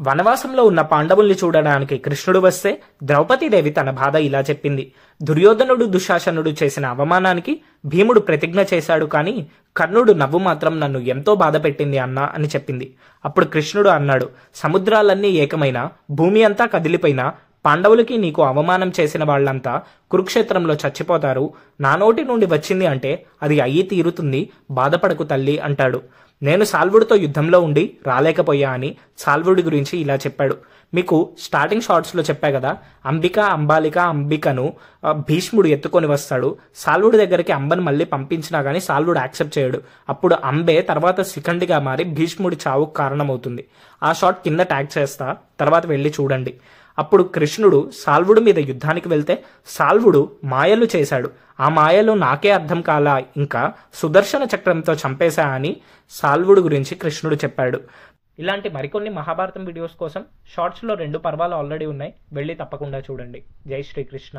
వనవాసంలో ఉన్న పాండవుల్ని చూడడానికి కృష్ణుడు వస్తే ద్రౌపదీదేవి తన బాధ ఇలా చెప్పింది. దుర్యోధనుడు దుశ్శాసనుడు చేసిన అవమానానికి భీముడు ప్రతిజ్ఞ చేశాడు, కానీ కర్ణుడు నవ్వు మాత్రం నన్ను ఎంతో బాధ పెట్టింది అన్నా అని చెప్పింది. అప్పుడు కృష్ణుడు అన్నాడు, సముద్రాలన్నీ ఏకమైనా, భూమి అంతా కదిలిపోయినా, పాండవులకి నీకు అవమానం చేసిన వాళ్లంతా కురుక్షేత్రంలో చచ్చిపోతారు. నా నోటి నుండి వచ్చింది అంటే అది అయ్యి తీరుతుంది, బాధపడకు తల్లి అంటాడు. నేను సాల్వుడితో యుద్ధంలో ఉండి రాలేకపోయా అని సాల్వుడి గురించి ఇలా చెప్పాడు. మీకు స్టార్టింగ్ షార్ట్స్ లో చెప్పా కదా, అంబికను భీష్ముడు ఎత్తుకొని వస్తాడు. సాల్వుడి దగ్గరికి అంబను మళ్ళీ పంపించినా గానీ సాల్వుడు యాక్సెప్ట్ చేయడు. అప్పుడు అంబే తర్వాత శిఖండిగా మారి భీష్ముడి చావుకు కారణమవుతుంది. ఆ షార్ట్ కింద ట్యాగ్ చేస్తా, తర్వాత వెళ్ళి చూడండి. అప్పుడు కృష్ణుడు సాల్వుడి మీద యుద్ధానికి వెళ్తే సాల్వుడు మాయలు చేశాడు. ఆ మాయలు నాకే అర్థం కాలా, ఇంకా సుదర్శన చక్రంతో చంపేశా అని సాల్వుడి గురించి కృష్ణుడు చెప్పాడు. ఇలాంటి మరికొన్ని మహాభారతం వీడియోస్ కోసం షార్ట్స్లో 2 పర్వాలు ఆల్రెడీ ఉన్నాయి, వెళ్ళి తప్పకుండా చూడండి. జై శ్రీకృష్ణ.